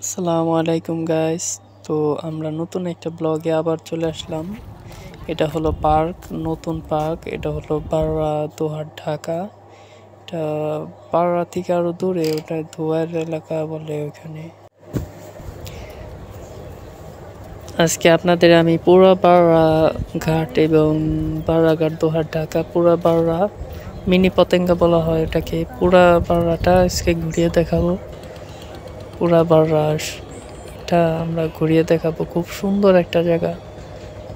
আসসালামু আলাইকুম গাইস। তো আমরা নতুন একটা ব্লগে আবার চলে আসলাম। এটা হলো পার্ক, নতুন পার্ক। এটা হলো বাররা দোহার, ঢাকা। এটা বাররা থেকে আরো দূরে, ওটা ধোয়ার এলাকা বলে ওইখানে। আজকে আপনাদের আমি পুরা বাররা ঘাট এবং বাররা ঘাট, দোহার, ঢাকা, পুরা বাররা মিনি পতেঙ্গা বলা হয় এটাকে। পুরা বাররাটা আজকে ঘুরিয়ে দেখাবো। পুরা বাররা আমরা ঘুরিয়ে দেখাবো। খুব সুন্দর একটা জায়গা।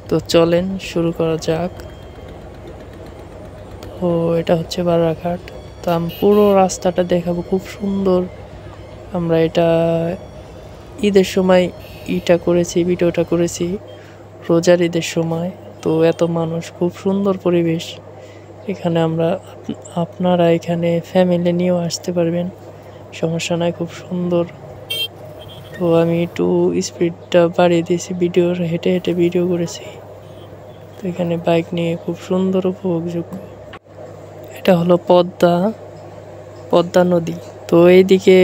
তো চলেন শুরু করা যাক। তো এটা হচ্ছে বাররাঘাট। তো আমি পুরো রাস্তাটা দেখাবো, খুব সুন্দর। আমরা এটা ঈদের সময় ভিডিওটা করেছি রোজার ঈদের সময়। তো এত মানুষ, খুব সুন্দর পরিবেশ এখানে। আপনারা এখানে ফ্যামিলি নিয়েও আসতে পারবেন, সমস্যা নাই, খুব সুন্দর। তো আমি একটু স্পিডটা বাড়িয়ে দিয়েছি, হেঁটে হেঁটে ভিডিও করেছি। তো এখানে বাইক নিয়ে খুব সুন্দর উপভোগযোগ্য। এটা হলো পদ্মা নদী। তো এইদিকে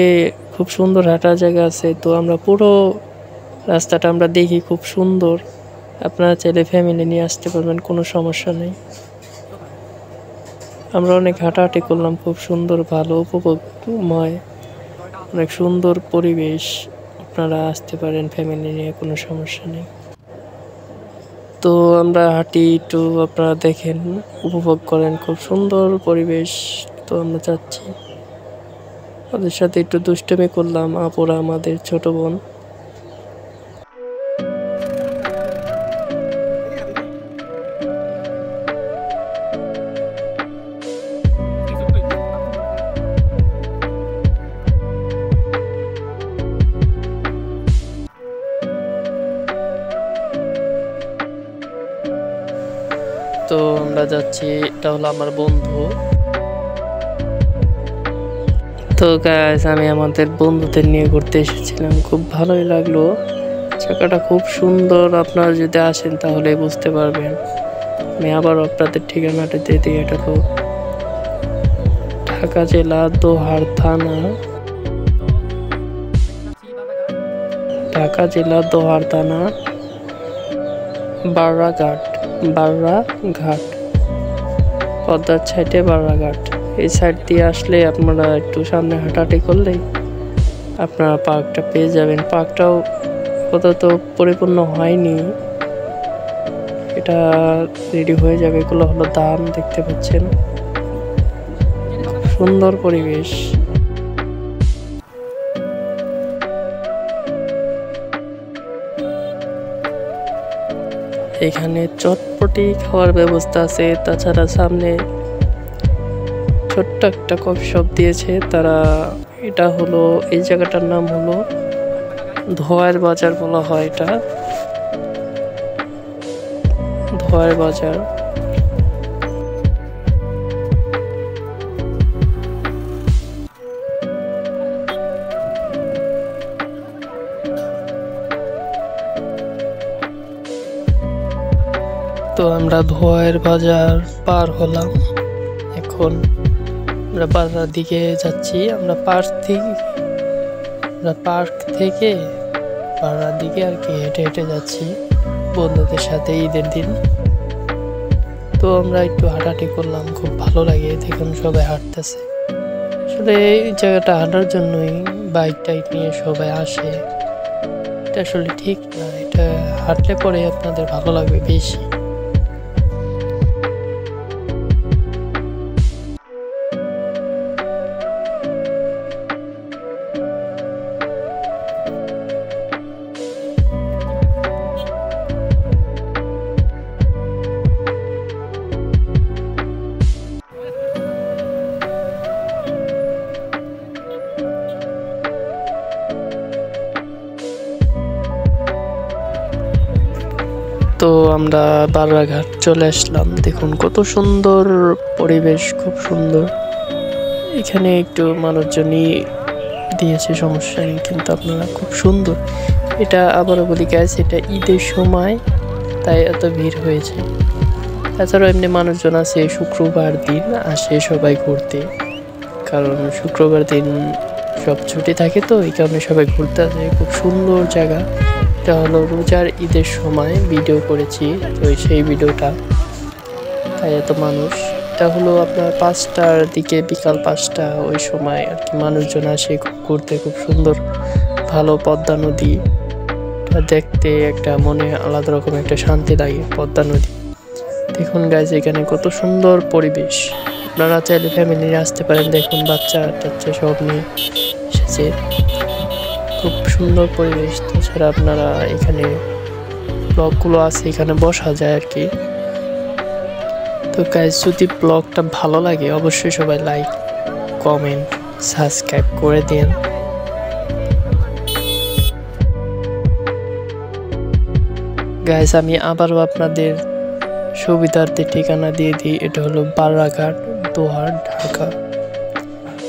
খুব সুন্দর হাঁটার জায়গা আছে। তো আমরা পুরো রাস্তাটা আমরা দেখি, খুব সুন্দর। আপনারা চাইলে ফ্যামিলি নিয়ে আসতে পারবেন, কোনো সমস্যা নেই। আমরা অনেক হাঁটাহাঁটি করলাম, খুব সুন্দর, ভালো, উপভোগময়, অনেক সুন্দর পরিবেশ। আপনারা আসতে পারেন ফ্যামিলি নিয়ে, কোনো সমস্যা নেই। তো আমরা হাঁটি একটু, আপনারা দেখেন, উপভোগ করেন, খুব সুন্দর পরিবেশ। তো আমরা যাচ্ছি, ওদের সাথে একটু দুষ্টুমি করলাম। আপুরা আমাদের ছোট বোন। তো আমরা যাচ্ছি, এটা হলো আমার বন্ধু। তো গাইস, আমি আমাদের বন্ধুদের নিয়ে ঘুরতে এসেছিলাম, খুব ভালোই লাগলো। জায়গাটা খুব সুন্দর, আপনারা যদি আসেন তাহলে বুঝতে পারবেন। আমি আবার আপনাদের ঠিকানাটা দিয়ে দিই। এটা তো ঢাকা জেলা, দোহার থানা, ঢাকা জেলা দোহার থানা, বাররাঘাট, পদ্মার সাইডে বাররাঘাট। এই সাইড দিয়ে আসলে আপনারা একটু সামনে হাঁটাহাঁটি করলেই আপনারা পার্কটা পেয়ে যাবেন। পার্কটাও আপাতত পরিপূর্ণ হয়নি, এটা রেডি হয়ে যাবে। এগুলো হলো ধান, দেখতে পাচ্ছেন, সুন্দর পরিবেশ। এখানে চটপটি খাওয়ার ব্যবস্থা আছে। তাছাড়া সামনে ছোট্ট একটা কফি শপ দিয়েছে তারা। এটা হলো, এই জায়গাটার নাম হলো ধোয়ার বাজার বলা হয়। এটা ধোয়ার বাজার। তো আমরা ধোয়ার বাজার পার হলাম, এখন আমরা বাজার দিকে যাচ্ছি। আমরা পার্ক থেকে বাজার দিকে আর কি হেঁটে হেঁটে যাচ্ছি বন্ধুদের সাথে ঈদের দিন। তো আমরা একটু হাঁটাহাঁটি করলাম, খুব ভালো লাগে। দেখুন সবাই হাঁটতেছে। আসলে এই জায়গাটা হাঁটার জন্যই বাইক টাইক নিয়ে সবাই আসে। এটা আসলে ঠিক না, এটা হাঁটলে পরে আপনাদের ভালো লাগবে বেশি। তো আমরা বাররাঘাট চলে আসলাম। দেখুন কত সুন্দর পরিবেশ, খুব সুন্দর। এখানে একটু মানুষজনই দিয়েছে, সমস্যা নেই, কিন্তু আপনারা খুব সুন্দর। এটা আবারও বলি গাইস, এটা ঈদের সময়, তাই এত ভিড় হয়েছে। তাছাড়াও এমনি মানুষজন আছে, শুক্রবার দিন আসে সবাই ঘুরতে, কারণ শুক্রবার দিন সব ছুটি থাকে, তো এই কারণে সবাই ঘুরতে আসে। খুব সুন্দর জায়গা। এটা হলো রোজার ঈদের সময় ভিডিও করেছি, তো সেই ভিডিওটা, তাই এত মানুষ। এটা হলো আপনার 5টার দিকে, বিকাল 5টা ওই সময় আর কি মানুষজন আসে ঘুরতে। খুব সুন্দর, ভালো পদ্মা নদী, দেখতে একটা মনে আলাদা রকম একটা শান্তি লাগে পদ্মা নদী। দেখুন গাইজ এখানে কত সুন্দর পরিবেশ। আপনারা চাইলে ফ্যামিলি নিয়ে আসতে পারেন। দেখুন বাচ্চা টাচ্চা সব নিয়ে এসেছে, খুব সুন্দর পরিবেশ। তাছাড়া আপনারা এখানে ব্লগগুলো আছে, এখানে বসা যায় আর কি। তো গাইজ যদি ব্লগটা ভালো লাগে অবশ্যই সবাই লাইক, কমেন্ট, সাবস্ক্রাইব করে দিন। গাইজ আমি আবারও আপনাদের সুবিধার্থে ঠিকানা দিয়ে দিই। এটা হলো বাররাঘাট, দোহার, ঢাকা।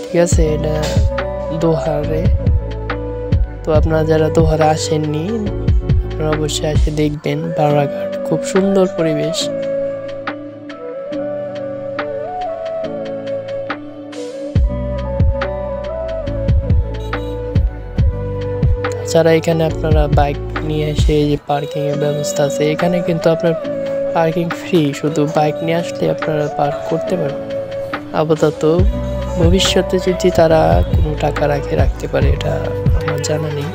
ঠিক আছে, এটা দোহারে। তো আপনারা যারা দোহারে আসেননি আপনারা অবশ্যই এসে দেখবেন বাররাঘাট, খুব সুন্দর পরিবেশ। তাছাড়া এখানে আপনারা বাইক নিয়ে এসে যে পার্কিং এর ব্যবস্থা আছে, এখানে কিন্তু আপনার পার্কিং ফ্রি, শুধু বাইক নিয়ে আসলে আপনারা পার্ক করতে পারবেন। আপাতত ভবিষ্যতে যদি তারা কোনো টাকা রাখতে পারে, এটা আমার জানা নেই।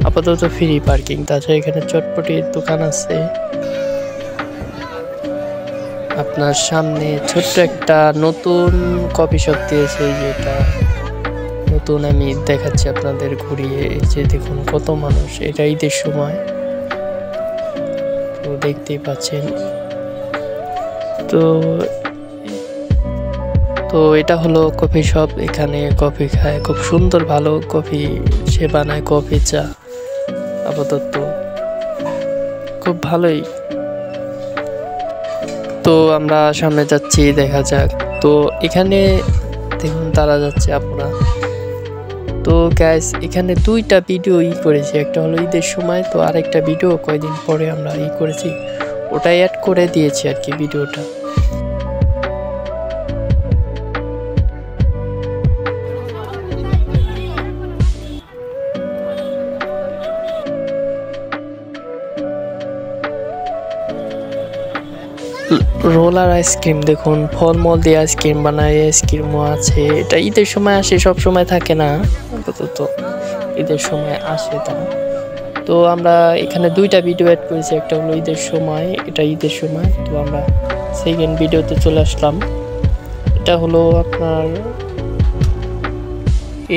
আপাতত ফ্রি পার্কিং। তাছাড়া এখানে চটপটির দোকান আছে। আপনার সামনে ছোট্ট একটা নতুন কফি শপ দিয়েছে, যেটা নতুন আমি দেখাচ্ছি আপনাদের ঘুরিয়ে। এই যে দেখুন কত মানুষ, এটা ঈদের সময়, তো দেখতেই পাচ্ছেন। তো এটা হলো কফি শপ, এখানে কফি খায়, খুব সুন্দর ভালো কফি সে বানায়, কফি চা। আপাতত খুব ভালোই। তো আমরা সামনে যাচ্ছি, দেখা যাক। তো এখানে দেখুন তারা যাচ্ছে আপনারা। তো গ্যাস এখানে 2টা ভিডিও করেছি, একটা হলো ঈদের সময়, তো আরেকটা ভিডিও কয়েকদিন পরে আমরা করেছি, ওটা অ্যাড করে দিয়েছি আর কি ভিডিওটা। রোলার আইসক্রিম, দেখুন ফলমূল দিয়ে আইসক্রিম বানায়, আইসক্রিমও আছে। এটা ঈদের সময় আসে, সব সময় থাকে না, আপাতত ঈদের সময় আসে তারা। তো আমরা এখানে 2টা ভিডিও অ্যাড করেছি, একটা হলো ঈদের সময়, এটা ঈদের সময়। তো আমরা সেকেন্ড ভিডিওতে চলে আসলাম। এটা হলো আপনার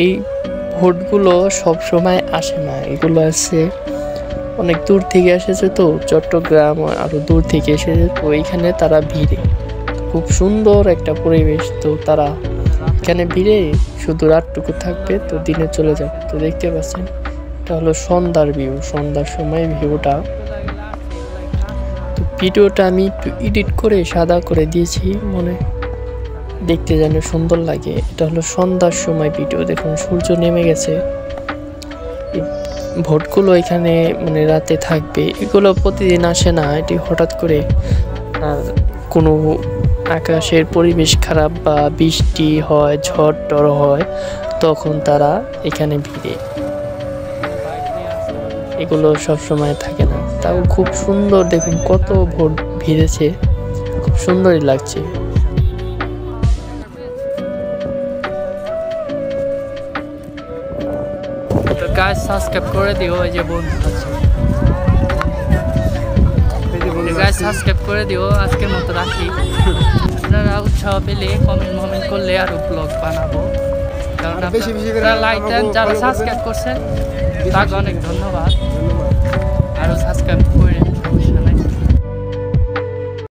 এই ভোটগুলো সব সময় আসে না, এগুলো আসে অনেক দূর থেকে এসেছে, তো চট্টগ্রাম আরো দূর থেকে এসেছে। তো এইখানে তারা ভিড়ে, খুব সুন্দর একটা পরিবেশ। তো তারা এখানে ভিড়ে শুধু রাতটুকু থাকবে, তো দিনে চলে যাবে। তো দেখতে পাচ্ছেন এটা হলো সন্ধ্যার ভিউ, সন্ধ্যার সময় ভিউটা। তো ভিডিওটা আমি একটু এডিট করে সাদা করে দিয়েছি, মনে দেখতে যেন সুন্দর লাগে। এটা হলো সন্ধ্যার সময় ভিডিও, দেখুন সূর্য নেমে গেছে। ভোটগুলো এখানে মানে রাতে থাকবে, এগুলো প্রতিদিন আসে না, এটি হঠাৎ করে। আর কোনো আকাশের পরিবেশ খারাপ বা বৃষ্টি হয়, ঝড় টড় হয়, তখন তারা এখানে ভিড়ে। এগুলো সব সময় থাকে না। তাও খুব সুন্দর, দেখুন কত ভোট ভিড়েছে, খুব সুন্দরই লাগছে। গাইস সাবস্ক্রাইব করে দিও, এই যে বন্ধু আছে, গাইস সাবস্ক্রাইব করে দিও। আজকের মতো রাখি। আপনারা উৎসাহ পেলে কমেন্ট করলে আরো ব্লগ বানাবো, কারণ আপনারা লাইক দেন। যারা সাবস্ক্রাইব করছেন তাকে অনেক ধন্যবাদ, আরো সাবস্ক্রাইব করে